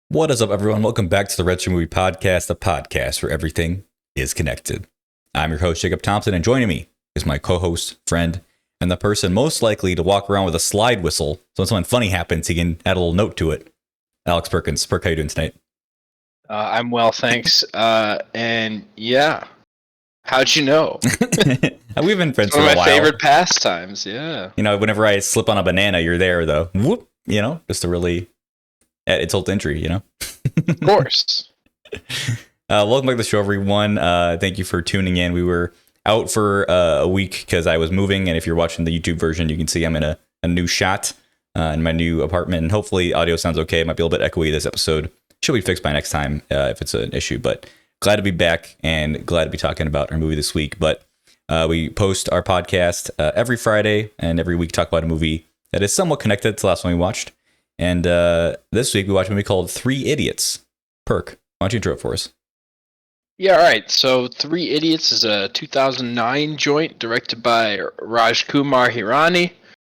What is up, everyone? Welcome back to the Retro Movie Podcast, the podcast where everything is connected. I'm your host, Jacob Thompson, and joining me is my co-host, friend, and the person most likely to walk around with a slide whistle, so when something funny happens, he can add a little note to it. Alex Perkins. Perk, how you doing tonight? I'm well, thanks. And yeah, how'd you know? We've been friends It's for one a of my while. favorite pastimes, yeah. You know, whenever I slip on a banana, you're there, though. Whoop, you know, just to really add insult to injury, you know? Of course. Welcome back to the show, everyone. Thank you for tuning in. We were out for a week because I was moving, and if you're watching the YouTube version, you can see I'm in a new shot in my new apartment, and hopefully audio sounds okay. It might be a little bit echoey this episode. Should be fixed by next time if it's an issue, but glad to be back and glad to be talking about our movie this week. But we post our podcast every Friday, and every week talk about a movie that is somewhat connected to the last one we watched. And this week we watched a movie called Three Idiots. Perk, why don't you intro it for us? Yeah, all right. So Three Idiots is a 2009 joint directed by Raj Kumar Hirani,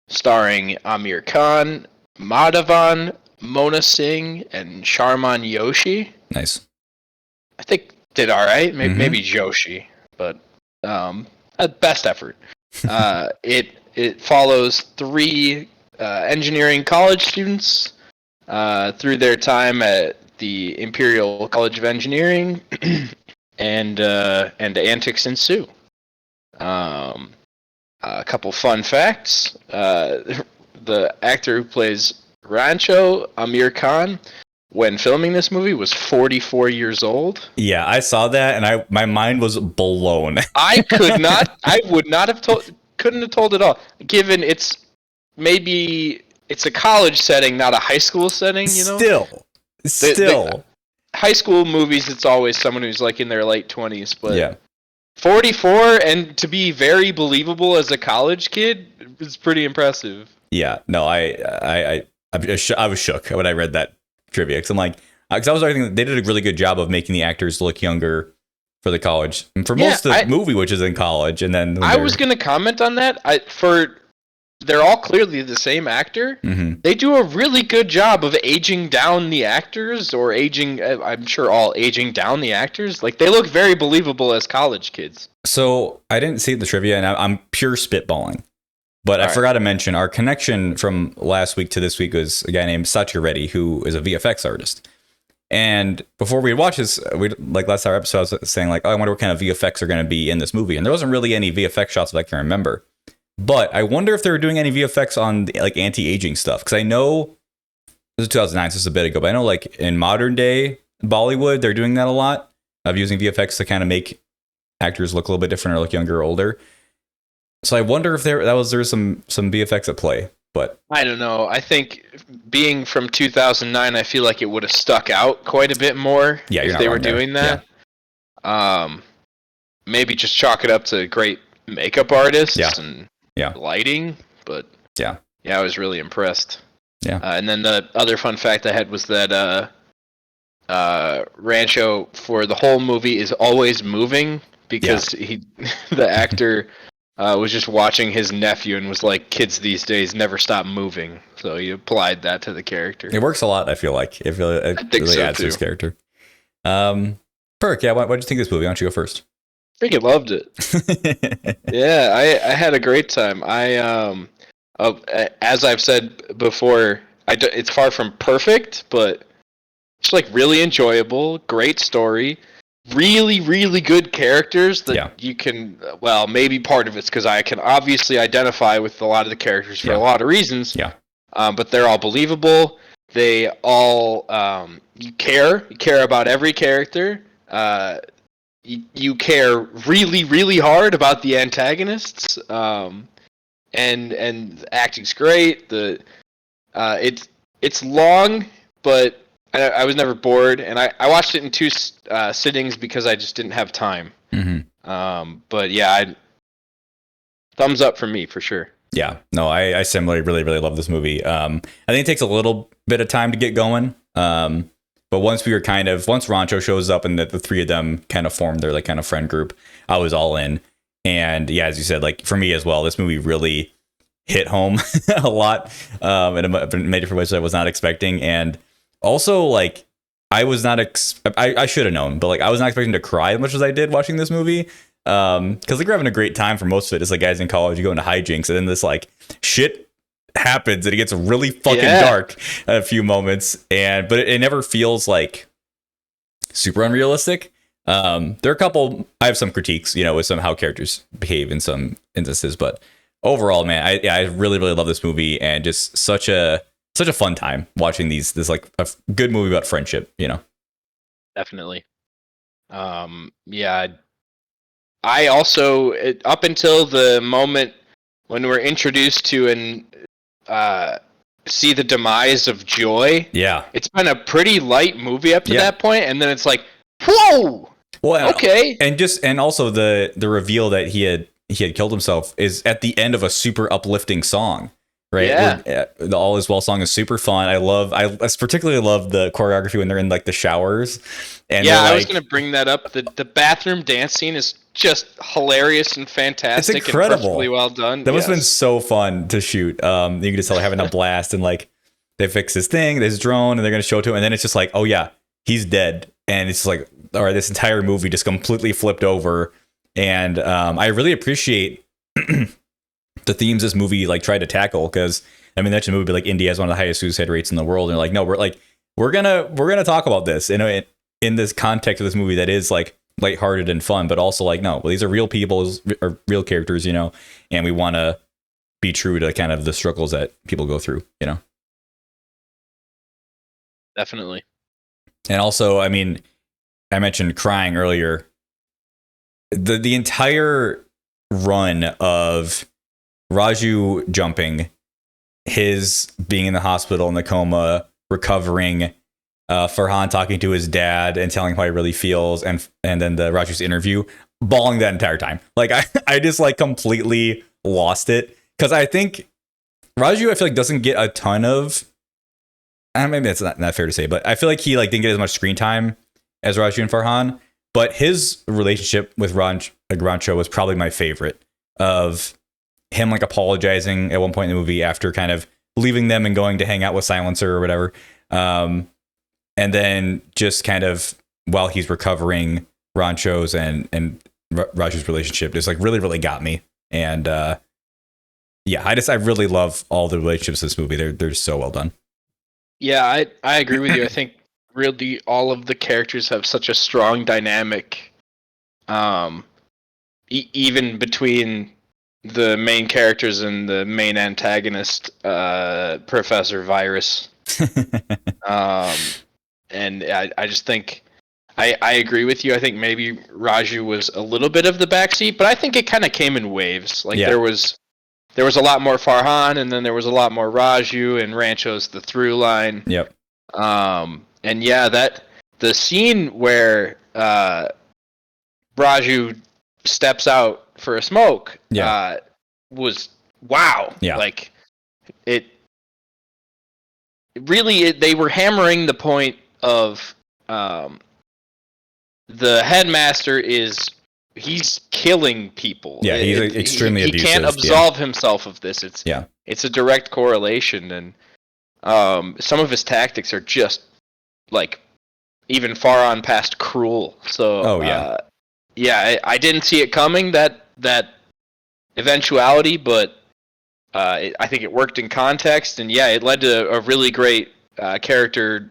starring Amir Khan, Madhavan, Mona Singh, and Sharman Joshi. Nice. I think did all right. Maybe Joshi, but best effort. It follows three engineering college students through their time at the Imperial College of Engineering, and antics ensue. A couple fun facts: the actor who plays Rancho, Amir Khan, when filming this movie, was 44 years old. Yeah, I saw that, and my mind was blown. I would not have couldn't have told it all, given it's a college setting, not a high school setting, you know? Still. High school movies, it's always someone who's like in their late 20s, but yeah. 44 and to be very believable as a college kid is pretty impressive. Yeah, no, I was shook when I read that trivia, because I'm like, because I was already thinking they did a really good job of making the actors look younger for the college, and for most of the movie, which is in college, and then I was going to comment on that. They're all clearly the same actor. Mm-hmm. They do a really good job of aging down the actors, or I'm sure all aging down the actors. Like, they look very believable as college kids. So I didn't see the trivia, and I'm pure spitballing. But I forgot to mention, our connection from last week to this week was a guy named Satya Reddy, who is a VFX artist. And before we had watched this, last hour episode, I was saying, like, oh, I wonder what kind of VFX are going to be in this movie. And there wasn't really any VFX shots that I can remember. But I wonder if they were doing any VFX on like anti-aging stuff, because I know this is 2009, so this is a bit ago, but I know like in modern day Bollywood, they're doing that a lot of using VFX to kind of make actors look a little bit different or look younger or older. So I wonder if there's some VFX at play, but I don't know. I think being from 2009, I feel like it would have stuck out quite a bit more if they were doing that. Yeah. Maybe just chalk it up to great makeup artists and lighting, but I was really impressed. And then the other fun fact I had was that Rancho for the whole movie is always moving, because the actor was just watching his nephew and was like, kids these days never stop moving, so he applied that to the character. It works a lot. I feel like it really adds to his character. Perk, what'd you think of this movie? Why don't you go first? Freaking loved it. Yeah, I had a great time. As I've said before, it's far from perfect, but it's like really enjoyable, great story, really, really good characters that you can, well, maybe part of it's because I can obviously identify with a lot of the characters for a lot of reasons. Yeah. But they're all believable. They all, you care about every character. You care really, really hard about the antagonists, and the acting's great. It's long, but I was never bored, and I watched it in two sittings because I just didn't have time. Mm-hmm. But yeah, thumbs up for me for sure. Yeah, no, I similarly really, really love this movie. I think it takes a little bit of time to get going. But once Rancho shows up and the three of them kind of form their like kind of friend group, I was all in. And yeah, as you said, like for me as well, this movie really hit home a lot in many different ways that I was not expecting. And also like I was not I should have known, but like I was not expecting to cry as much as I did watching this movie. Because like we're having a great time for most of it. It's like guys in college, you go into hijinks, and then this like shit happens and it gets really fucking dark at a few moments, but it never feels like super unrealistic. There are a couple, I have some critiques, with some how characters behave in some instances, but overall, man, I really love this movie, and just such a fun time watching this like a good movie about friendship. Definitely. Yeah, I also, up until the moment when we're introduced to and see the demise of Joy, it's been a pretty light movie up to that point, and then it's like, whoa, well, okay, and also the reveal that he had killed himself is at the end of a super uplifting song. Right. Yeah. The All Is Well song is super fun. I particularly love the choreography when they're in like the showers. And I was going to bring that up. The bathroom dance scene is just hilarious and fantastic. It's incredible. And perfectly well done. That must have been so fun to shoot. You can just tell they're having a blast, and like they fix his thing, his drone, and they're going to show it to him. And then it's just like, oh yeah, he's dead. And it's like, all right, this entire movie just completely flipped over. And I really appreciate the themes this movie like tried to tackle, because I mean that's a movie like India has one of the highest suicide rates in the world, and they're like, no, we're gonna talk about this in this context of this movie that is like lighthearted and fun, but also like, no, well, these are real people or real characters, and we want to be true to kind of the struggles that people go through, Definitely. And also, I mean, I mentioned crying earlier. The entire run of Raju jumping, his being in the hospital in the coma, recovering, Farhan talking to his dad and telling him how he really feels, and then the Raju's interview, bawling that entire time. Like I just like completely lost it, because I think Raju, I feel like doesn't get a ton of, maybe that's not fair to say, but I feel like he like didn't get as much screen time as Raju and Farhan. But his relationship with Rancho was probably my favorite, of him like apologizing at one point in the movie after kind of leaving them and going to hang out with Silencer or whatever. And then just kind of while he's recovering, Rancho's and Raju's relationship just like really, really got me. And I really love all the relationships in this movie. They're so well done. Yeah, I agree with you. I think really all of the characters have such a strong dynamic, even between the main characters and the main antagonist, Professor Virus. And I just think I agree with you. I think maybe Raju was a little bit of the backseat, but I think it kind of came in waves. Like there was a lot more Farhan, and then there was a lot more Raju, and Rancho's the through line. Yep. And that the scene where Raju steps out for a smoke was wow. Yeah. Like it really, they were hammering the point of the headmaster he's killing people. Yeah, he's extremely abusive. He can't absolve himself of this. It's a direct correlation, and some of his tactics are just like even far on past cruel. So I didn't see it coming, that eventuality, but I think it worked in context, and it led to a really great character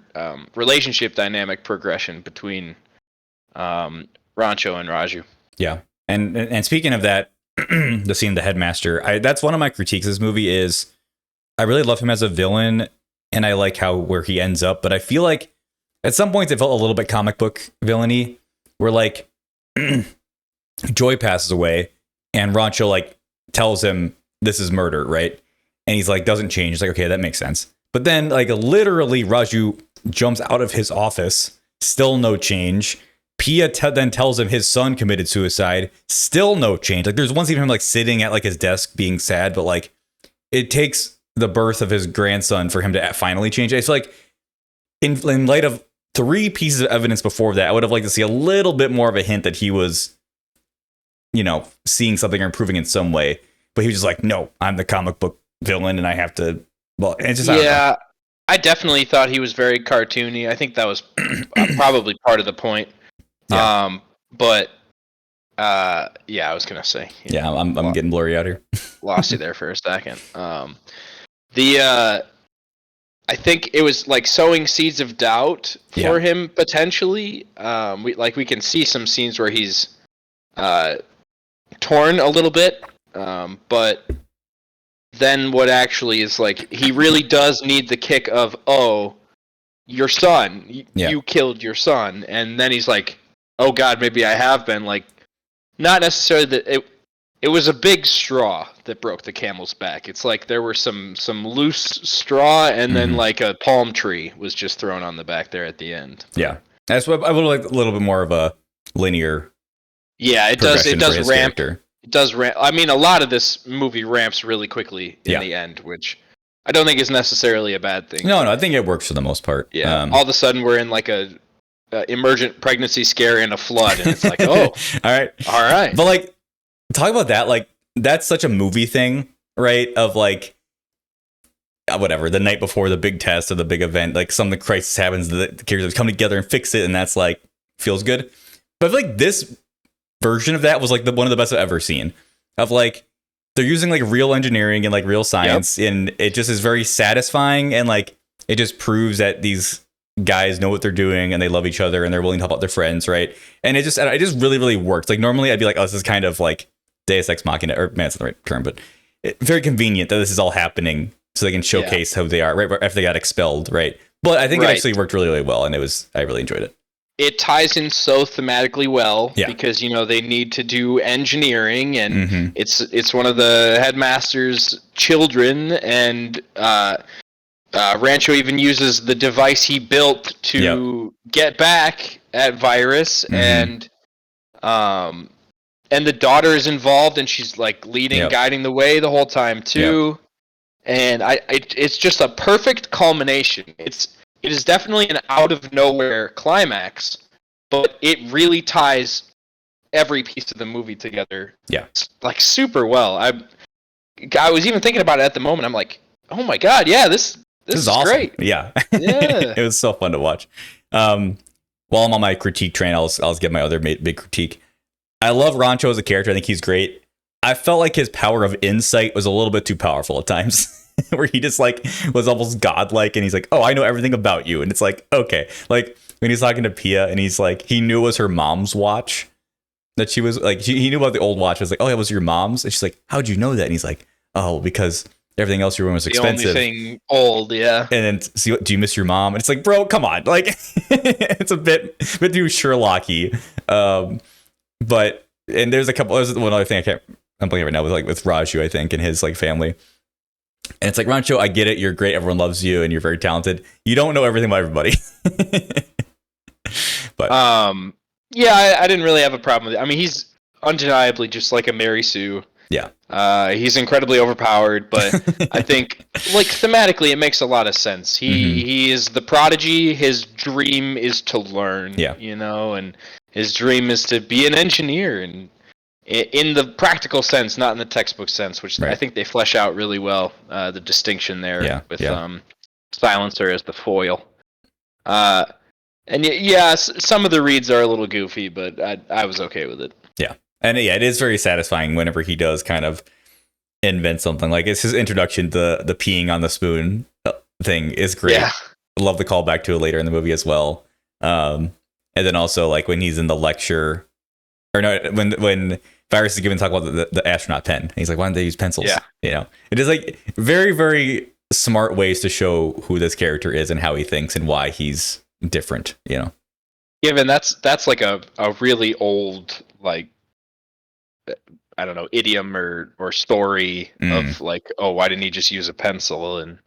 relationship dynamic progression between Rancho and Raju. Yeah, and speaking of that, the scene of the headmaster, that's one of my critiques of this movie is I really love him as a villain, and I like where he ends up, but I feel like at some points it felt a little bit comic book villainy, where like Joy passes away and Rancho like tells him this is murder, right? And he's like, doesn't change. It's like, okay, that makes sense. But then like literally Raju jumps out of his office, still no change. Pia then tells him his son committed suicide, still no change. Like there's one scene of him like sitting at like his desk being sad, but like it takes the birth of his grandson for him to finally change. It's like in light of 3 pieces of evidence before that, I would have liked to see a little bit more of a hint that he was, seeing something or improving in some way. But he was just like, no, I'm the comic book villain and I have to. Well, it's just, I definitely thought he was very cartoony. I think that was probably part of the point. Yeah. But yeah, I was gonna say. Yeah, I'm getting blurry out here. Lost you there for a second. I think it was like sowing seeds of doubt for him potentially. We can see some scenes where he's torn a little bit, but then what actually is like he really does need the kick of, oh, your son, you killed your son, and then he's like, oh God, maybe I have been. Like, not necessarily that it was a big straw that broke the camel's back. It's like there were some loose straw, and then like a palm tree was just thrown on the back there at the end. Yeah, that's what I would like, a little bit more of a linear. Yeah, it does ramp. Character. It does ramp. I mean, a lot of this movie ramps really quickly in the end, which I don't think is necessarily a bad thing. No, I think it works for the most part. Yeah, all of a sudden we're in like a emergent pregnancy scare and a flood, and it's like, oh, all right. But like, talk about that. Like, that's such a movie thing, right? Of like, whatever, the night before the big test or the big event, like something crisis happens, the characters come together and fix it, and that's like feels good. But I feel like this version of that was like one of the best I've ever seen. Of like, they're using like real engineering and like real science, and it just is very satisfying, and like it just proves that these guys know what they're doing and they love each other and they're willing to help out their friends, right? And it just really, really works. Like, normally I'd be like, oh, this is kind of like Deus Ex Machina, or man, it's not the right term, but very convenient that this is all happening so they can showcase how they are, right, after they got expelled, right? But I think it actually worked really, really well, and I really enjoyed it. It ties in so thematically well because, you know, they need to do engineering, and it's one of the headmaster's children, and Rancho even uses the device he built to get back at Virus, and the daughter is involved, and she's like guiding the way the whole time too. And it's just a perfect culmination. It is definitely an out of nowhere climax, but it really ties every piece of the movie together. Yeah, like super well. I was even thinking about it at the moment. I'm like, oh my God, this is awesome. Great. Yeah. It was so fun to watch. While I'm on my critique train, I'll give my other big critique. I love Rancho as a character. I think he's great. I felt like his power of insight was a little bit too powerful at times. Where he just like was almost godlike, and he's like, oh, I know everything about you. And it's like, okay. Like when he's talking to Pia, and he's like, he knew it was her mom's watch. That she was like, he knew about the old watch. I was like, oh, it was your mom's? And she's like, how'd you know that? And he's like, oh, because everything else you were was expensive. The only thing old, yeah. And then, see, do you miss your mom? And it's like, bro, come on. Like, it's a bit too Sherlocky. But, and there's one other thing I'm playing right now with Raju, I think, and his like family. And it's like, Rancho, I get it. You're great. Everyone loves you, and you're very talented. You don't know everything about everybody. But yeah, I didn't really have a problem with it. I mean, he's undeniably just like a Mary Sue. Yeah. He's incredibly overpowered, but I think like thematically it makes a lot of sense. He is the prodigy. His dream is to learn. Yeah. You know, and his dream is to be an engineer, and in the practical sense, not in the textbook sense, which I think they flesh out really well. The distinction there with Silencer as the foil. And some of the reads are a little goofy, but I was okay with it. Yeah. And it is very satisfying whenever he does kind of invent something. Like, it's his introduction to the peeing on the spoon thing is great. Yeah. I love the callback to it later in the movie as well. And then also like when he's in the lecture, or no, when Virus is given talk about the astronaut pen, and he's like, why don't they use pencils? Yeah. You know, it is like very, very smart ways to show who this character is and how he thinks and why he's different, you know? Yeah, man, that's like a really old, like, I don't know, idiom or story of like, oh, why didn't he just use a pencil? And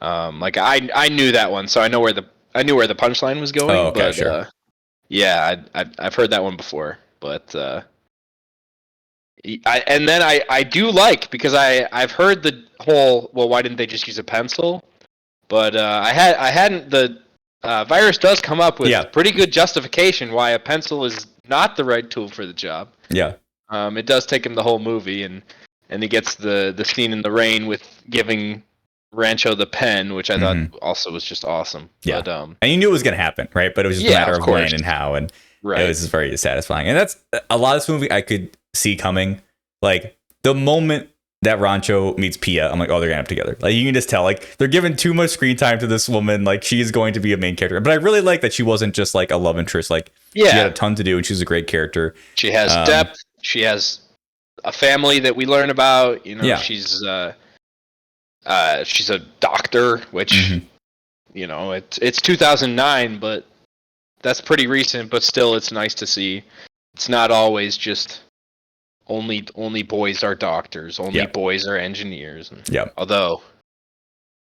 like I knew that one, so I knew where the punchline was going. Oh, okay, but, sure. Yeah, I've heard that one before, but I do like, because I've heard the whole, well, why didn't they just use a pencil? But I hadn't. The Virus does come up with pretty good justification why a pencil is not the right tool for the job. Yeah. It does take him the whole movie, and he gets the scene in the rain with giving Rancho the Pen, which I thought also was just awesome. Yeah. But, and you knew it was going to happen, right? But it was just a matter of when and how. And it was just very satisfying. And that's a lot of this movie I could see coming. Like, the moment that Rancho meets Pia, I'm like, oh, they're gonna end up together. Like, you can just tell, like, they're giving too much screen time to this woman. Like, she's going to be a main character. But I really like that she wasn't just like a love interest. Like, she had a ton to do, and she's a great character. She has depth. She has a family that we learn about. You know, she's a doctor, which you know, it's 2009, but that's pretty recent. But still, it's nice to see. It's not always just only boys are doctors, only boys are engineers. Although,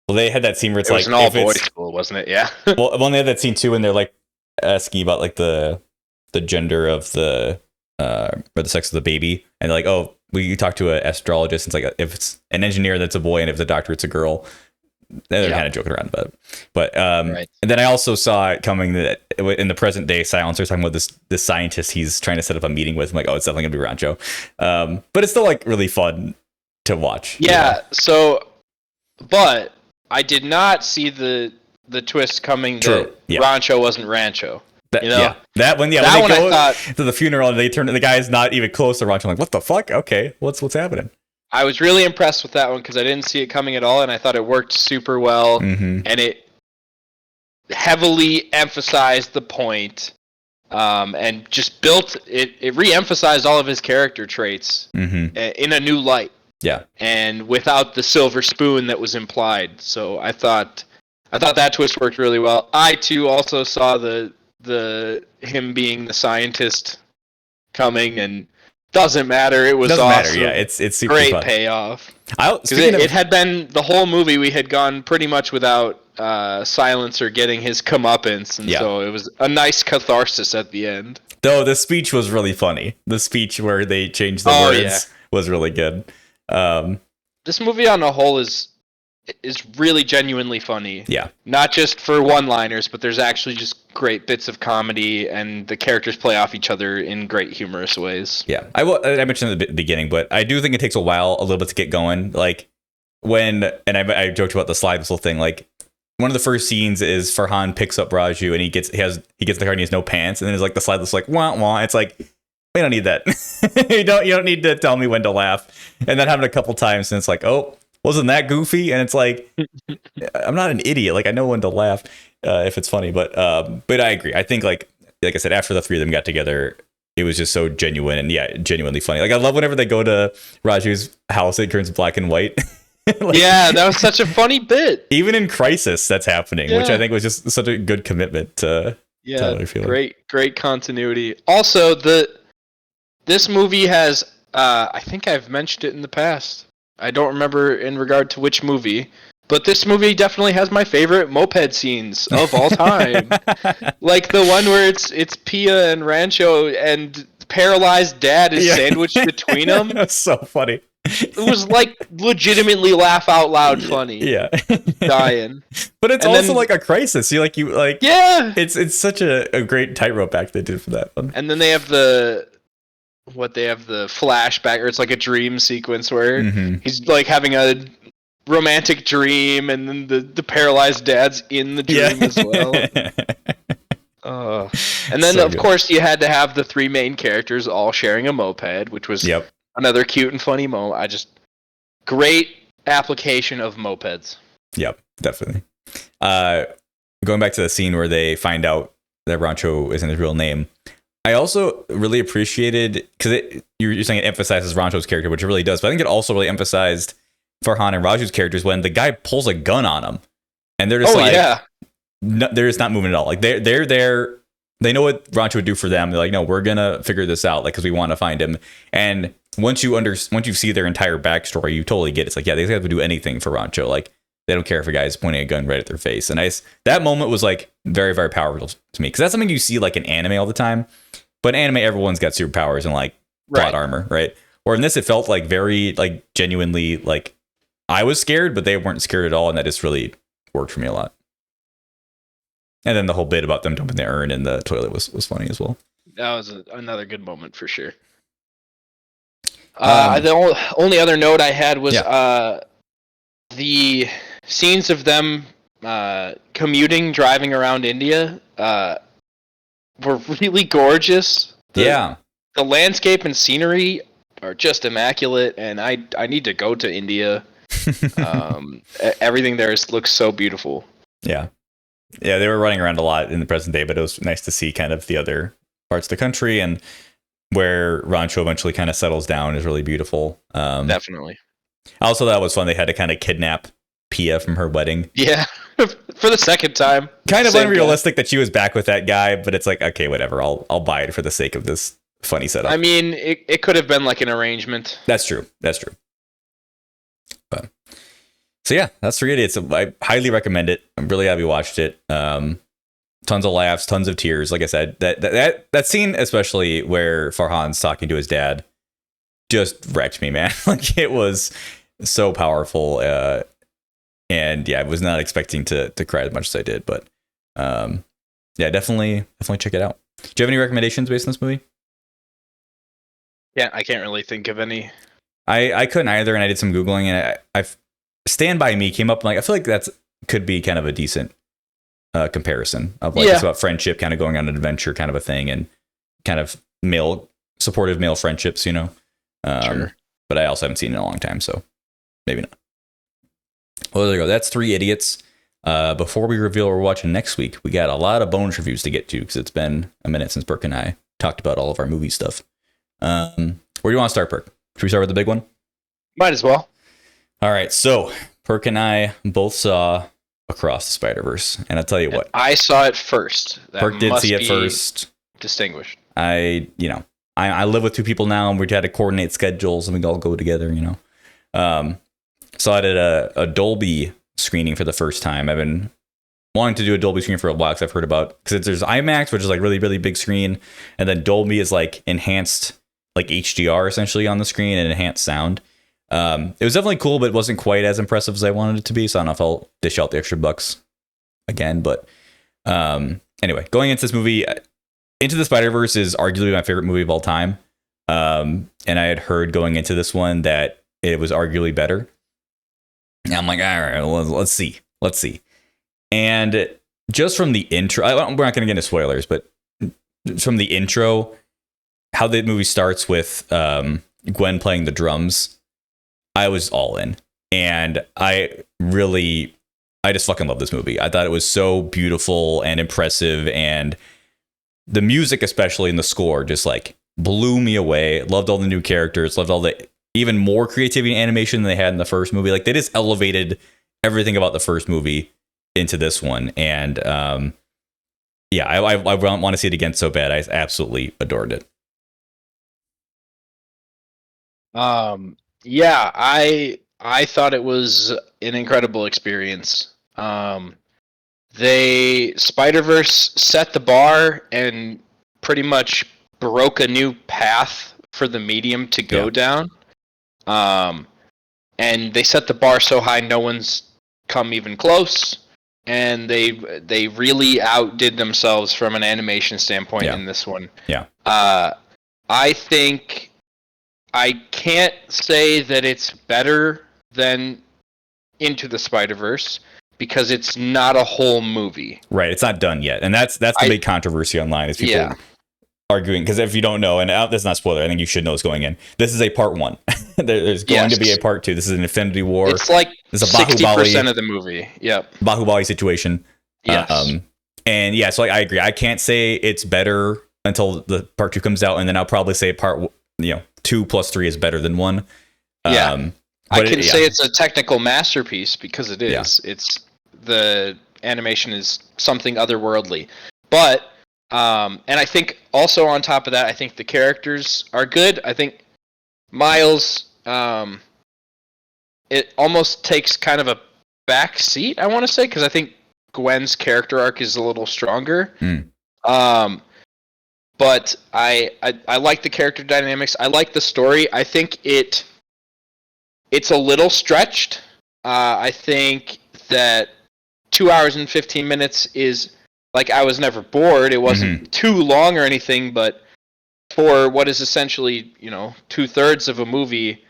well, they had that scene where it's it like was an all boys school, wasn't it? Yeah. well, they had that scene too, and they're like asking about like the gender of the or the sex of the baby, and they're like, oh, we talked to an astrologist. And it's like, if it's an engineer, that's a boy, and if it's a doctor, it's a girl. They're kind of joking around about it. But and then I also saw it coming that in the present day, Silencer talking about this scientist he's trying to set up a meeting with. I'm like, oh, it's definitely gonna be Rancho. But it's still like really fun to watch. Yeah. You know? So, but I did not see the twist coming that Rancho wasn't Rancho. That, you know? That when when they go I thought, to the funeral and they turn, the guy's not even close to Rancho. I'm like, what the fuck? Okay, what's happening? I was really impressed with that one because I didn't see it coming at all, and I thought it worked super well, and it heavily emphasized the point, and just built it. It re-emphasized all of his character traits in a new light. Yeah, and without the silver spoon that was implied. So I thought that twist worked really well. I too also saw the him being the scientist coming, and doesn't matter. It was doesn't awesome. Matter. Yeah, it's super great fun. Payoff. It had been the whole movie. We had gone pretty much without Silencer getting his comeuppance, and so it was a nice catharsis at the end. Though the speech was really funny. The speech where they changed the words was really good. This movie on a whole is really genuinely funny. Yeah. Not just for one-liners, but there's actually just great bits of comedy, and the characters play off each other in great humorous ways. Yeah. I mentioned at the beginning, but I do think it takes a little bit to get going. Like I joked about the slide whistle thing. Like, one of the first scenes is Farhan picks up Raju and he gets in the car and he has no pants, and then there's like the slide that's like wah wah. It's like, we don't need that. you don't need to tell me when to laugh. And that happened a couple times, and it's like, oh, wasn't that goofy? And it's like, I'm not an idiot. Like, I know when to laugh if it's funny. But I agree. I think like I said, after the three of them got together, it was just so genuine and genuinely funny. Like, I love whenever they go to Raju's house, it turns black and white. Like, that was such a funny bit. Even in Crisis, that's happening, which I think was just such a good commitment to great continuity. Also, this movie has I think I've mentioned it in the past. I don't remember in regard to which movie, but this movie definitely has my favorite moped scenes of all time. Like the one where it's Pia and Rancho, and paralyzed dad is sandwiched between them. That's so funny. It was like legitimately laugh out loud funny. Yeah. Dying. But it's also like a crisis. It's such a great tightrope act they did for that one. And then they have the flashback, or it's like a dream sequence where he's like having a romantic dream, and then the paralyzed dad's in the dream as well. And then of course you had to have the three main characters all sharing a moped, which was another cute and funny moment. Great application of mopeds. Yep, definitely. Going back to the scene where they find out that Rancho isn't his real name, I also really appreciated, because you're saying it emphasizes Rancho's character, which it really does, but I think it also really emphasized Farhan and Raju's characters when the guy pulls a gun on them, and they're just they're just not moving at all. Like, they're there, they know what Rancho would do for them. They're like, no, we're gonna figure this out, like, because we want to find him. And once you see their entire backstory, you totally get it. It's like, they have to do anything for Rancho. Like, they don't care if a guy's pointing a gun right at their face. And that moment was like very, very powerful to me, because that's something you see like in anime all the time. But in anime, everyone's got superpowers and like plot armor, right? Or in this, it felt like very like genuinely like I was scared, but they weren't scared at all, and that just really worked for me a lot. And then the whole bit about them dumping the urn in the toilet was funny as well. That was another good moment for sure. The only other note I had was the scenes of them driving around India were really gorgeous. The landscape and scenery are just immaculate, and I need to go to India. Everything there looks so beautiful. Yeah, they were running around a lot in the present day, but it was nice to see kind of the other parts of the country, and where Rancho eventually kind of settles down is really beautiful. Definitely. Also, that was fun. They had to kind of kidnap Pia from her wedding. Yeah, for the second time. Kind of unrealistic that she was back with that guy, but it's like, okay, whatever. I'll buy it for the sake of this funny setup. I mean, it could have been like an arrangement. That's true. But so yeah, that's 3 Idiots. I highly recommend it. I'm really happy you watched it. Tons of laughs, tons of tears. Like I said, that scene, especially where Farhan's talking to his dad, just wrecked me, man. Like, it was so powerful. And yeah, I was not expecting to cry as much as I did, but yeah, definitely check it out. Do you have any recommendations based on this movie? Yeah, I can't really think of any. I couldn't either, and I did some Googling, and I Stand By Me came up. Like, I feel like that's could be kind of a decent comparison of like, it's about friendship, kind of going on an adventure kind of a thing, and kind of supportive male friendships, you know. Sure. But I also haven't seen it in a long time, so maybe not. Well, there you go. That's 3 Idiots. Before we reveal what we're watching next week, we got a lot of bonus reviews to get to, because it's been a minute since Perk and I talked about all of our movie stuff. Where do you want to start, Perk? Should we start with the big one? Might as well. All right, so Perk and I both saw Across the Spider-Verse, and I'll tell you what. I saw it first. Perk did see it first. Distinguished. I live with 2 people now, and we had to coordinate schedules, and we all go together, you know. Saw it at a Dolby screening for the first time. I've been wanting to do a Dolby screen for a while, because I've heard about, because there's IMAX, which is like really, really big screen, and then Dolby is like enhanced, like HDR essentially on the screen, and enhanced sound. It was definitely cool, but it wasn't quite as impressive as I wanted it to be, so I don't know if I'll dish out the extra bucks again. But anyway, going into this movie, Into the Spider-Verse is arguably my favorite movie of all time. And I had heard going into this one that it was arguably better. And I'm like, all right, well, let's see. And just from the intro, we're not going to get into spoilers, but from the intro, how the movie starts with Gwen playing the drums, I was all in. And I just fucking love this movie. I thought it was so beautiful and impressive, and the music, especially in the score, just like blew me away. Loved all the new characters, loved all the even more creativity and animation than they had in the first movie. Like, they just elevated everything about the first movie into this one. And yeah, I want to see it again so bad. I absolutely adored it. Yeah, I thought it was an incredible experience. Spider-Verse set the bar and pretty much broke a new path for the medium to go down. And they set the bar so high no one's come even close, and they really outdid themselves from an animation standpoint in this one. Yeah. I think I can't say that it's better than Into the Spider-Verse, because it's not a whole movie. Right, it's not done yet. And that's the big controversy online, is people arguing, because if you don't know, and that's not a spoiler, I think you should know it's going in. This is a part 1. There's going to be a part 2. This is an Infinity War. It's like 60% of the movie. Yep. Bahubali situation. Yes. And yeah, so I agree. I can't say it's better until the part 2 comes out, and then I'll probably say part 2 plus 3 is better than 1. Yeah. I can say it's a technical masterpiece, because it is. Yeah. It's the animation is something otherworldly. But and I think also on top of that, I think the characters are good. I think Miles, it almost takes kind of a back seat, I want to say, because I think Gwen's character arc is a little stronger. But I like the character dynamics. I like the story. I think it's a little stretched. I think that 2 hours and 15 minutes is, like, I was never bored. It wasn't too long or anything, but for what is essentially, 2/3 of a movie,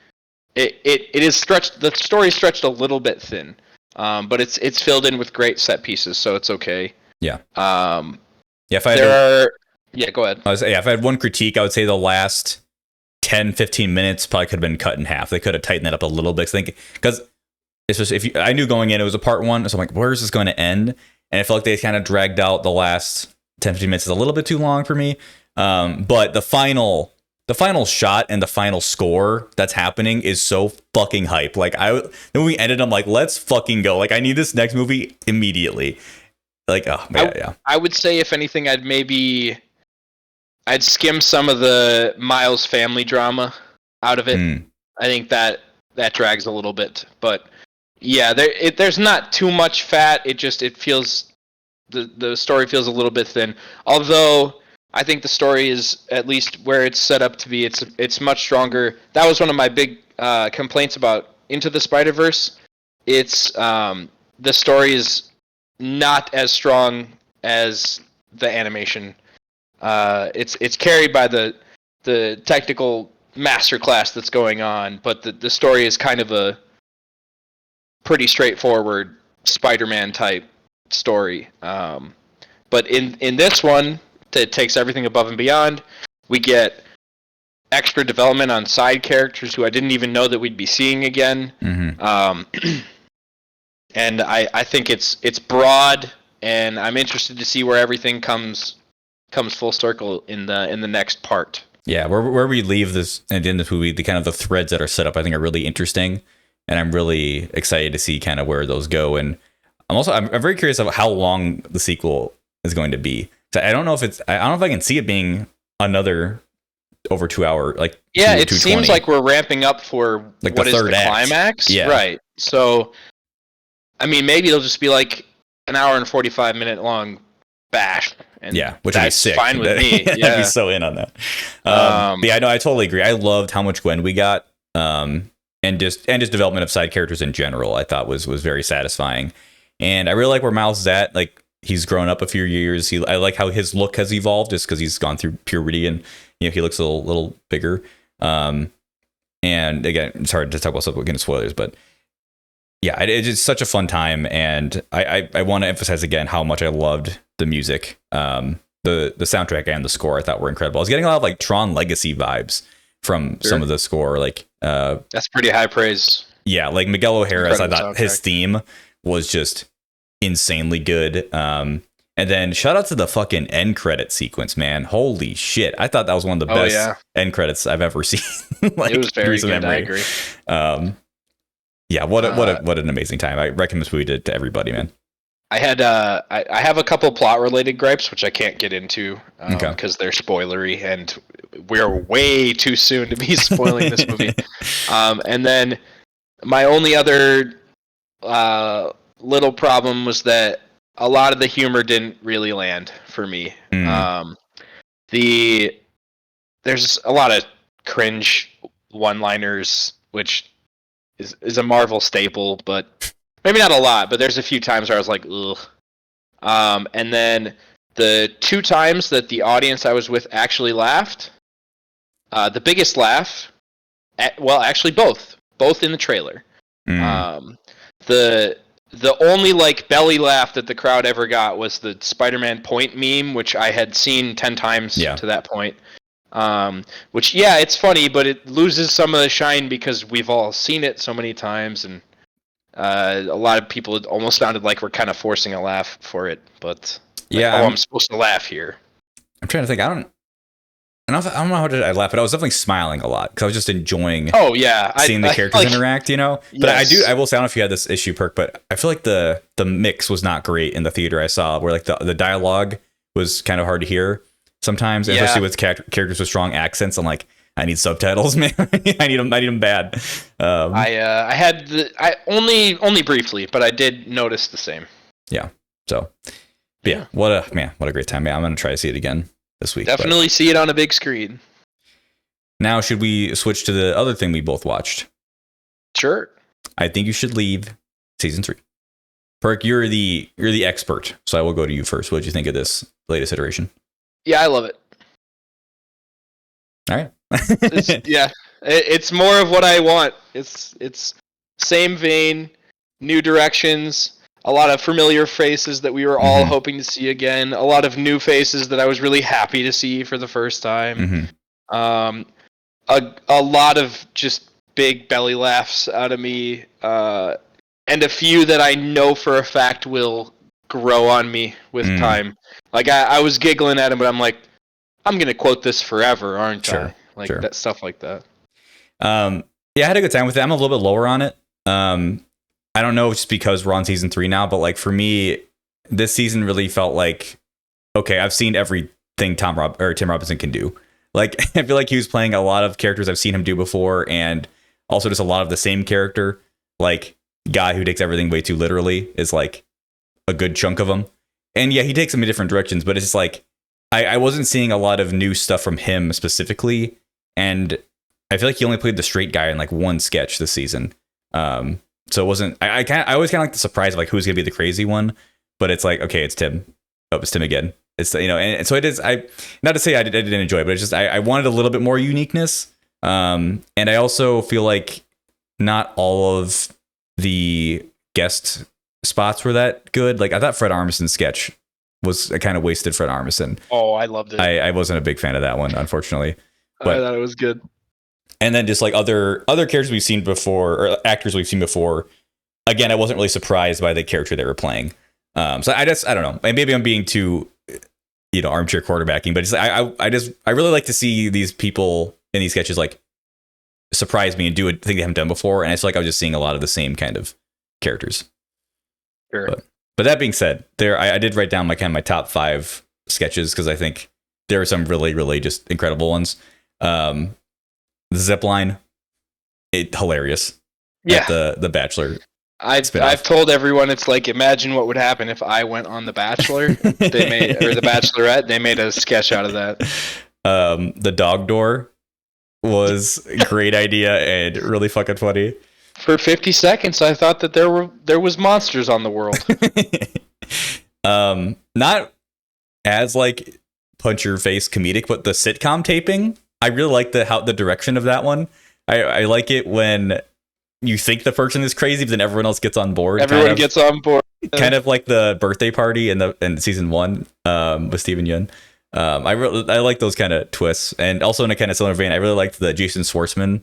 it is stretched. The story is stretched a little bit thin. But it's filled in with great set pieces, so it's okay. Yeah. Yeah. If I go ahead. If I had one critique, I would say the last 10, 15 minutes probably could have been cut in half. They could have tightened that up a little bit. Because it's just I knew going in it was a part one, so I'm like, where is this going to end? And I felt like they kind of dragged out the last 10, 15 minutes is a little bit too long for me. But the final shot and the final score that's happening is so fucking hype. Like then when we ended, I'm like, let's fucking go. Like I need this next movie immediately. Like, oh yeah. I would say if anything, I'd skim some of the Miles family drama out of it. I think that drags a little bit, but yeah, there's not too much fat. It feels the story feels a little bit thin. Although I think the story is at least where it's set up to be. It's much stronger. That was one of my big complaints about Into the Spider-Verse. It's the story is not as strong as the animation. It's carried by the technical masterclass that's going on, but the story is kind of a pretty straightforward Spider-Man type story. But in this one, it takes everything above and beyond. We get extra development on side characters who I didn't even know that we'd be seeing again. And I think it's broad, and I'm interested to see where everything comes full circle in the next part. Yeah, where we leave this at the end of the movie, the kind of the threads that are set up, I think are really interesting, and I'm really excited to see kind of where those go. And I'm very curious about how long the sequel is going to be. So I don't know if I can see it being another over 2 hour, like it seems like we're ramping up for like what the is third the act. climax, yeah. Right? So, I mean, maybe it'll just be like an hour and 45-minute long bash. And which would be sick. Fine with me. Yeah. I'd be so in on that. I know, I totally agree. I loved how much Gwen we got, and just development of side characters in general. I thought was very satisfying, and I really like where Miles is at. Like he's grown up a few years. I like how his look has evolved, just because he's gone through puberty, and he looks a little bigger. And again, it's hard to talk about stuff again spoilers, but yeah, it's just such a fun time, and I want to emphasize again how much I loved the music, the soundtrack and the score. I thought were incredible. I was getting a lot of like Tron Legacy vibes from some of the score. Like that's pretty high praise. Yeah, like Miguel O'Hara's. I thought soundtrack. His theme was just insanely good. And then shout out to the fucking end credit sequence, man. Holy shit! I thought that was one of the best end credits I've ever seen. Like, it was very good. Memory. I agree. Yeah, what an amazing time. I recommend this movie to everybody, man. I had I have a couple plot related gripes which I can't get into because they're spoilery, and we're way too soon to be spoiling this movie. And then my only other little problem was that a lot of the humor didn't really land for me. There's a lot of cringe one-liners, which is a Marvel staple, but maybe not a lot, but there's a few times where I was like, ugh. And then the 2 times that the audience I was with actually laughed, the biggest laugh, actually both in the trailer. The only like belly laugh that the crowd ever got was the Spider-Man point meme, which I had seen 10 times to that point. Which it's funny, but it loses some of the shine because we've all seen it so many times, and a lot of people, it almost sounded like we're kind of forcing a laugh for it. But I'm supposed to laugh here. I'm trying to think. I don't know how did I laugh, but I was definitely smiling a lot because I was just enjoying. Seeing the characters interact, But yes. I will say, I don't know if you had this issue, Perk, but I feel like the mix was not great in the theater I saw, where like the dialogue was kind of hard to hear sometimes, especially with characters with strong accents. I'm like, I need subtitles, man. I need them bad. I had only briefly, but I did notice the same. Yeah. So, what a great time, man. I'm gonna try to see it again this week. Definitely see it on a big screen. Now, should we switch to the other thing we both watched? Sure. I think you should leave season 3. Perk, you're the expert, so I will go to you first. What did you think of this latest iteration? Yeah, I love it. All right. It's more of what I want. It's same vein. new directions, a lot of familiar faces that we were all hoping to see again, a lot of new faces that I was really happy to see for the first time. A lot of just big belly laughs out of me, and a few that I know for a fact will grow on me with time. Like I was giggling at him, but I'm like, I'm gonna quote this forever, aren't I? Like that stuff like that. Yeah, I had a good time with it. I'm a little bit lower on it. I don't know if it's because we're on season 3 now, but like for me, this season really felt like, okay, I've seen everything Tim Robinson can do. Like I feel like he was playing a lot of characters I've seen him do before, and also just a lot of the same character. Like guy who takes everything way too literally is like a good chunk of them. And yeah, he takes them in different directions, but it's just like I wasn't seeing a lot of new stuff from him specifically, and I feel like he only played the straight guy in like one sketch this season. So it wasn't. I always kind of like the surprise of like who's gonna be the crazy one, but it's like, okay, it's Tim. Oh, it's Tim again. It's, you know, and so it is. Not to say I didn't enjoy it, but it's just I wanted a little bit more uniqueness. And I also feel like not all of the guest spots were that good. Like I thought Fred Armisen's sketch was a kind of wasted Fred Armisen. Oh, I loved it. I wasn't a big fan of that one, unfortunately. But I thought it was good. And then just like other characters we've seen before, or actors we've seen before. Again, I wasn't really surprised by the character they were playing. So I don't know. Maybe I'm being too, you know, armchair quarterbacking, but it's I really like to see these people in these sketches like surprise me and do a thing they haven't done before. And I feel like I was just seeing a lot of the same kind of characters. Sure. But that being said, I did write down my top 5 sketches because I think there are some really, really just incredible ones. The zip line, hilarious. Yeah. At the Bachelor. I've told everyone it's like, imagine what would happen if I went on The Bachelor. Or The Bachelorette. They made a sketch out of that. The dog door was a great idea and really fucking funny. For 50 seconds, I thought that there was monsters on the world. Not as like punch your face comedic, but the sitcom taping. I really like the direction of that one. I like it when you think the person is crazy, but then everyone else gets on board. Everyone gets on board. Kind of like the birthday party in season 1 with Steven Yeun. I like those kind of twists, and also in a kind of similar vein, I really liked the Jason Schwartzman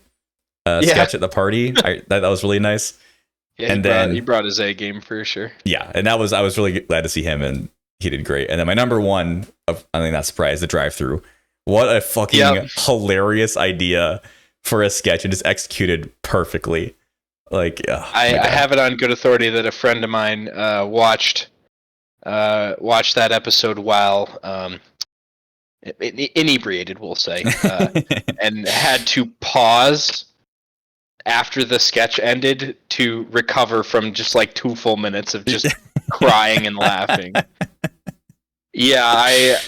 sketch at the party. That was really nice. Yeah, he brought his A game for sure. Yeah, and I was really glad to see him, and he did great. And then my number 1, I think not surprised, the drive-through. What a fucking hilarious idea for a sketch, and just executed perfectly. Like, I have it on good authority that a friend of mine watched that episode while inebriated, we'll say, and had to pause after the sketch ended to recover from just like 2 full minutes of just crying and laughing. Yeah,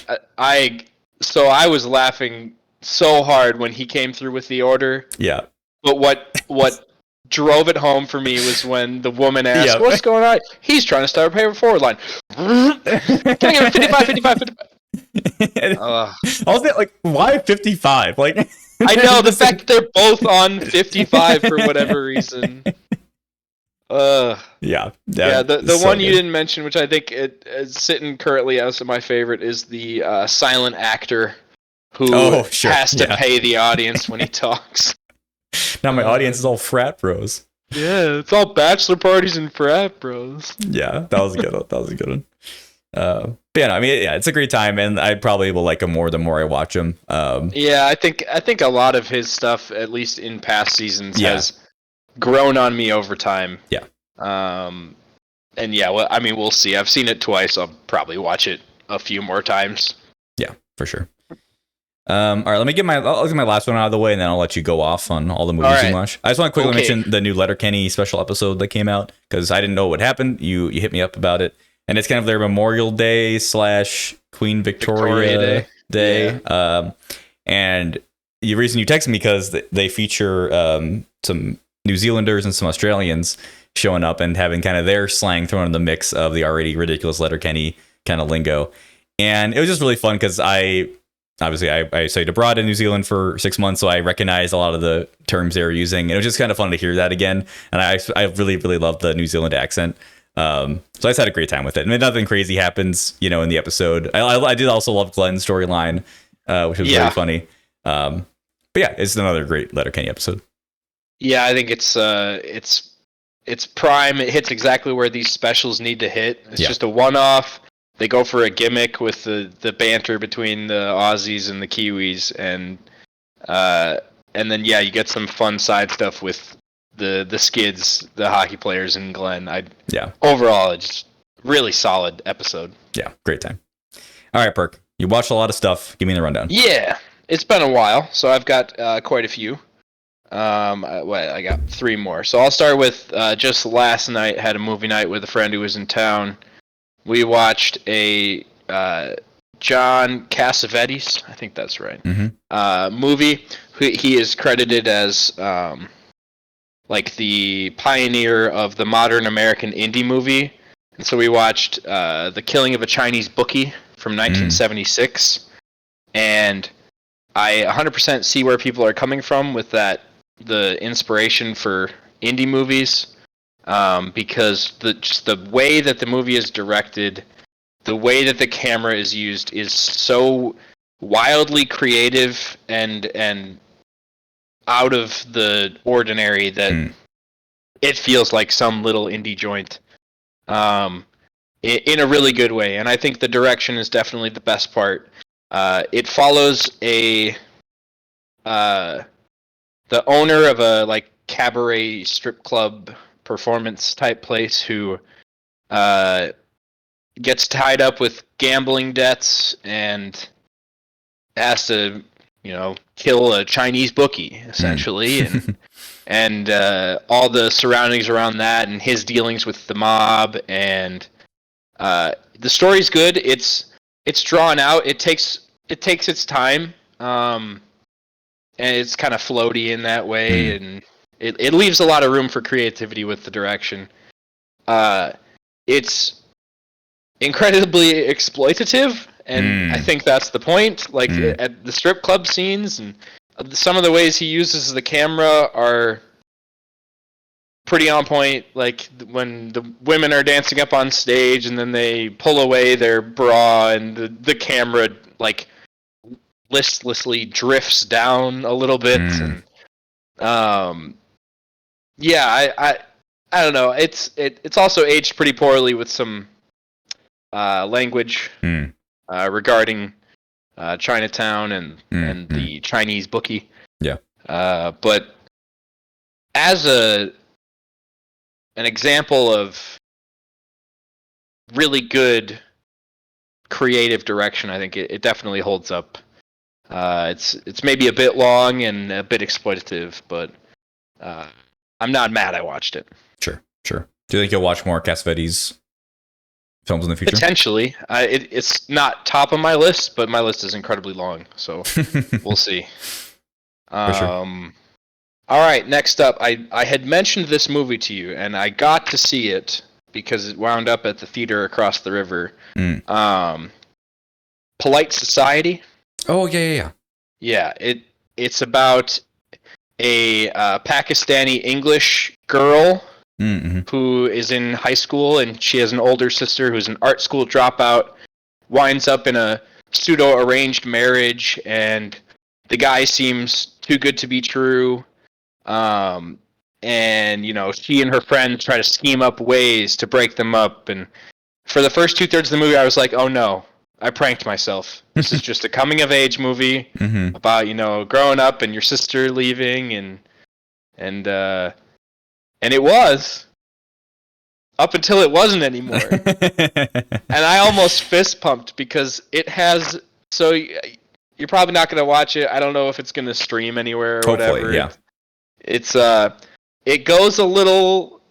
so I was laughing so hard when he came through with the order. Yeah. But what drove it home for me was when the woman asked, "What's going on?" He's trying to start a pay forward line. Can I get 55? I was like, why 55? Like, I know the fact that they're both on 55 for whatever reason. Yeah. The so one good. you didn't mention, which I think is sitting currently as my favorite, is the silent actor who has to pay the audience when he talks. Now my audience is all frat bros. Yeah, it's all bachelor parties and frat bros. Yeah, that was a good one. But yeah, no, I mean, it's a great time, and I probably will like him more the more I watch him. Yeah, I think a lot of his stuff, at least in past seasons, has grown on me over time. Yeah. And yeah, well, I mean, we'll see. I've seen it twice. I'll probably watch it a few more times. Yeah, for sure. All right, I'll get my last one out of the way, and then I'll let you go off on all the movies you watch. I just want to quickly mention the new Letterkenny special episode that came out, because I didn't know what happened. You hit me up about it, and it's kind of their Memorial Day / Queen Victoria Day. Yeah. And the reason you texted me because they feature some New Zealanders and some Australians showing up and having kind of their slang thrown in the mix of the already ridiculous Letterkenny kind of lingo. And it was just really fun because I obviously I studied abroad in New Zealand for 6 months, so I recognize a lot of the terms they were using. And it was just kind of fun to hear that again. And I really, really loved the New Zealand accent. So I just had a great time with it. And nothing crazy happens, in the episode. I did also love Glenn's storyline, which was really funny. But yeah, it's another great Letterkenny episode. Yeah, I think it's prime. It hits exactly where these specials need to hit. It's just a one-off. They go for a gimmick with the banter between the Aussies and the Kiwis, and then you get some fun side stuff with the Skids, the hockey players, and Glenn. Overall, it's really solid episode. Yeah, great time. All right, Perk. You watched a lot of stuff. Give me the rundown. Yeah, it's been a while, so I've got quite a few. I got 3 more. So I'll start with just last night. Had a movie night with a friend who was in town. We watched a John Cassavetes, I think that's right, movie. He is credited as like the pioneer of the modern American indie movie. And so we watched The Killing of a Chinese Bookie from 1976. And I 100% see where people are coming from with that, the inspiration for indie movies. Because the way that the movie is directed, the way that the camera is used is so wildly creative and out of the ordinary that it feels like some little indie joint in a really good way. And I think the direction is definitely the best part. It follows the owner of a cabaret strip club performance type place who gets tied up with gambling debts and has to kill a Chinese bookie essentially and all the surroundings around that and his dealings with the mob. And the story's good. It's drawn out. It takes its time, and it's kind of floaty in that way, and it leaves a lot of room for creativity with the direction. It's incredibly exploitative, and I think that's the point. At the strip club scenes, and some of the ways he uses the camera are pretty on point. Like when the women are dancing up on stage, and then they pull away their bra, and the camera listlessly drifts down a little bit, and I don't know. It's also aged pretty poorly with some language regarding Chinatown and the Chinese bookie. Yeah. But as an example of really good creative direction, I think it definitely holds up. It's maybe a bit long and a bit exploitative, but I'm not mad I watched it. Sure. Do you think you'll watch more Cassavetes films in the future? Potentially. It's not top of my list, but my list is incredibly long, so we'll see. Sure. All right, next up, I had mentioned this movie to you, and I got to see it because it wound up at the theater across the river. Polite Society. Oh, yeah. Yeah, it's about a Pakistani English girl who is in high school, and she has an older sister who's an art school dropout, winds up in a pseudo-arranged marriage, and the guy seems too good to be true. And, she and her friends try to scheme up ways to break them up. And for the first 2/3 of the movie, I was like, oh no, I pranked myself. This is just a coming-of-age movie about, growing up and your sister leaving, and it was, up until it wasn't anymore. And I almost fist-pumped because it has, so you're probably not going to watch it. I don't know if it's going to stream anywhere or Hopefully, whatever. Yeah. It goes a little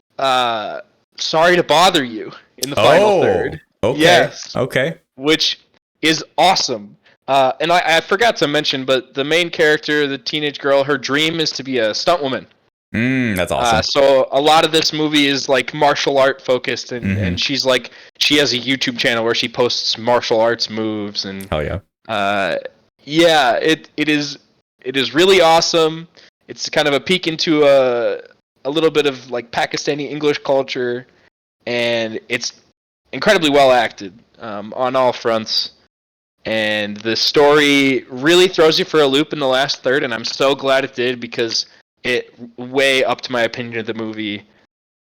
sorry to bother you in the final third. Okay. Yes. Okay. Which is awesome. And I forgot to mention, but the main character, the teenage girl, her dream is to be a stunt woman. That's awesome. So a lot of this movie is like martial art focused, and she has a YouTube channel where she posts martial arts moves, and hell yeah. Yeah, it is really awesome. It's kind of a peek into a little bit of like Pakistani English culture, and it's incredibly well acted on all fronts. And the story really throws you for a loop in the last third, and I'm so glad it did because it way upped my opinion of the movie.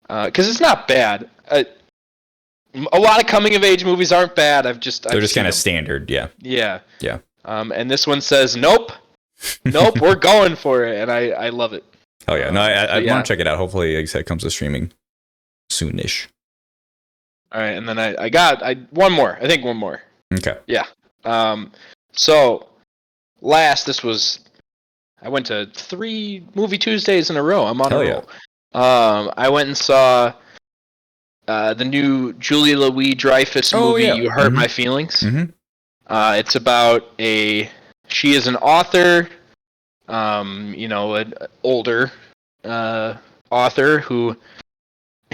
Because it's not bad. A lot of coming of age movies aren't bad. They're just kind of standard. Yeah. Yeah. Yeah. And this one says, nope, we're going for it, and I love it. Oh yeah, no, I want to check it out. Hopefully, like I said, it comes to streaming soonish. All right, and then I got one more. I think one more. Okay. Yeah. So this was I went to 3 movie Tuesdays in a row. I'm on a roll. I went and saw the new Julia Louis-Dreyfus movie. Yeah. You Hurt My Feelings. Mm-hmm. It's about she is an author, an older author who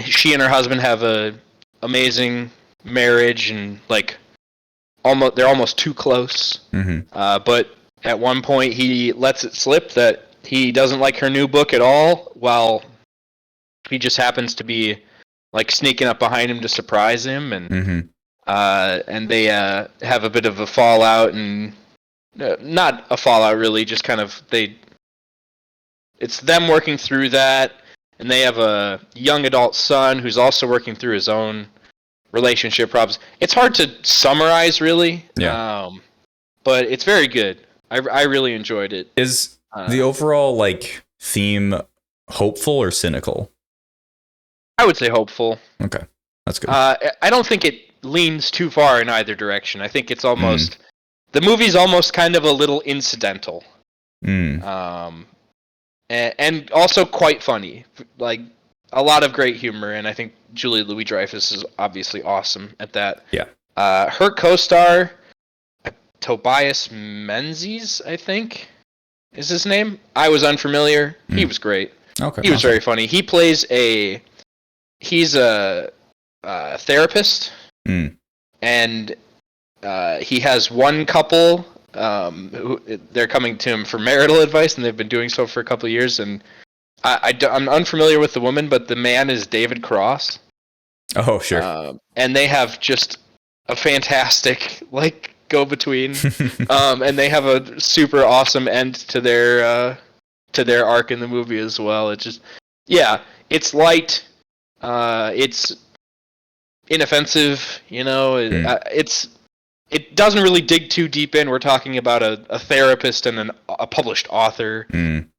she and her husband have a amazing marriage and like they're almost too close. Mm-hmm. But at one point he lets it slip that he doesn't like her new book at all, while he just happens to be like sneaking up behind him to surprise him, and and they have a bit of a fallout, and not a fallout really, just kind of it's them working through that, and they have a young adult son who's also working through his own relationship problems. It's hard to summarize really, but it's very good. I really enjoyed it. Is the overall like theme hopeful or cynical? I would say hopeful. Okay, that's good. I don't think it leans too far in either direction. I think it's almost the movie's almost kind of a little incidental, and also quite funny. Like a lot of great humor, and I think Julia Louis-Dreyfus is obviously awesome at that. Yeah. Her co-star Tobias Menzies, I think, is his name. I was unfamiliar. He was great. Okay. He was very funny. He plays he's a therapist, and he has one couple who they're coming to him for marital advice, and they've been doing so for a couple of years. And I'm unfamiliar with the woman, but the man is David Cross. Oh, sure. And they have just a fantastic go between, and they have a super awesome end to their arc in the movie as well. It's just it's light. It's inoffensive, it doesn't really dig too deep in. We're talking about a therapist and a published author,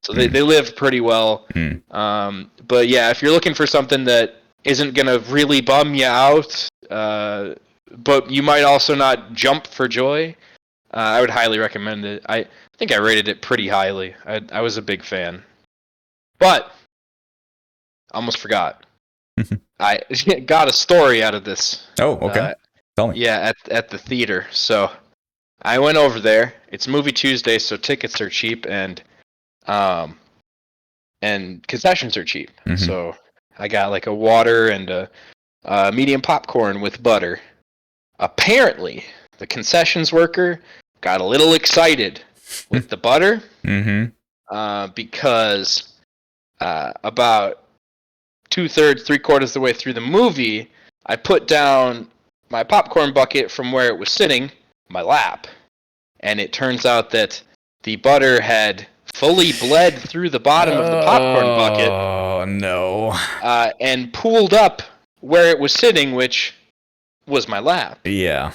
so they live pretty well. But yeah, if you're looking for something that isn't gonna really bum you out, but you might also not jump for joy, I would highly recommend it. I think I rated it pretty highly. I was a big fan, but almost forgot. I got a story out of this. Oh, okay. Tell me. Yeah, at the theater. So I went over there. It's Movie Tuesday, so tickets are cheap, and concessions are cheap. So I got like a water and a medium popcorn with butter. Apparently, the concessions worker got a little excited with the butter, because about 2/3, 3/4 of the way through the movie, I put down my popcorn bucket from where it was sitting, my lap, and it turns out that the butter had fully bled through the bottom of the popcorn bucket. Oh, no. And pooled up where it was sitting, which was my lap. Yeah.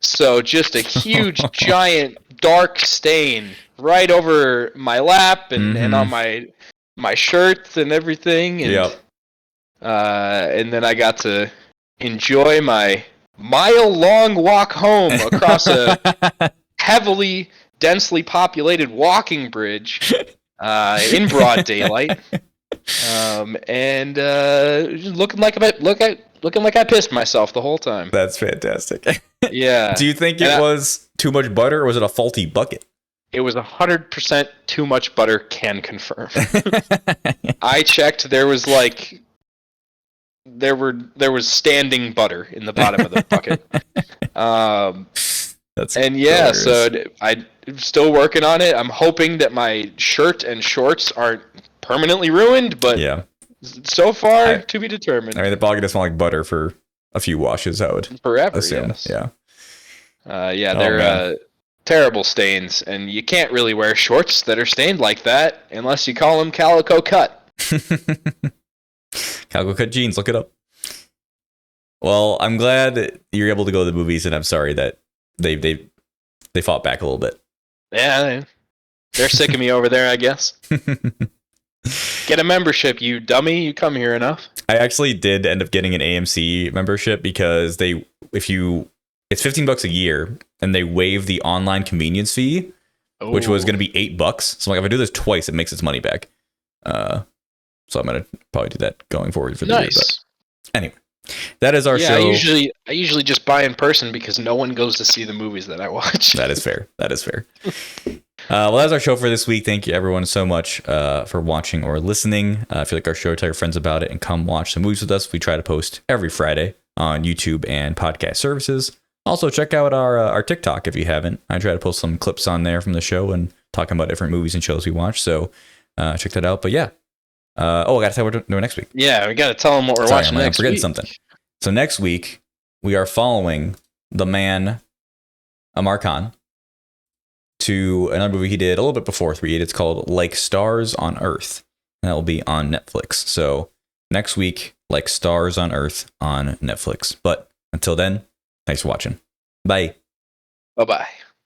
So just a huge, giant, dark stain right over my lap and on my shirts and everything, and and then I got to enjoy my mile-long walk home across a heavily, densely populated walking bridge in broad daylight, and looking like I pissed myself the whole time. That's fantastic. Yeah. Do you think it was too much butter, or was it a faulty bucket? It was 100% too much butter, can confirm. I checked, there was standing butter in the bottom of the bucket. And yeah, so I'm still working on it. I'm hoping that my shirt and shorts aren't permanently ruined, but yeah, so far to be determined. I mean, they're probably gonna smell like butter for a few washes. I would forever assume. Yes. Yeah. They're terrible stains, and you can't really wear shorts that are stained like that unless you call them calico cut. Calico cut jeans. Look it up. Well, I'm glad you're able to go to the movies, and I'm sorry that they fought back a little bit. Yeah, they're sick of me over there, I guess. Get a membership, you dummy. You come here enough. I actually did end up getting an AMC membership because it's $15 a year, and they waive the online convenience fee, which was going to be $8. So like, if I do this twice, it makes its money back. So I'm going to probably do that going forward for the year. But anyway, that is our show. I usually just buy in person because no one goes to see the movies that I watch. That is fair. Well, that's our show for this week. Thank you everyone so much for watching or listening. If you like our show, tell your friends about it and come watch some movies with us. We try to post every Friday on YouTube and podcast services. Also, check out our TikTok if you haven't. I try to post some clips on there from the show and talking about different movies and shows we watch. So check that out. But yeah. I got to tell you what we're doing next week. Yeah, we got to tell them what we're watching next week. I'm forgetting something. So next week, we are following the man, Amar Khan, to another movie he did a little bit before 3-8. It's called Like Stars on Earth. And that will be on Netflix. So next week, Like Stars on Earth on Netflix. But until then, thanks for watching. Bye. Bye-bye.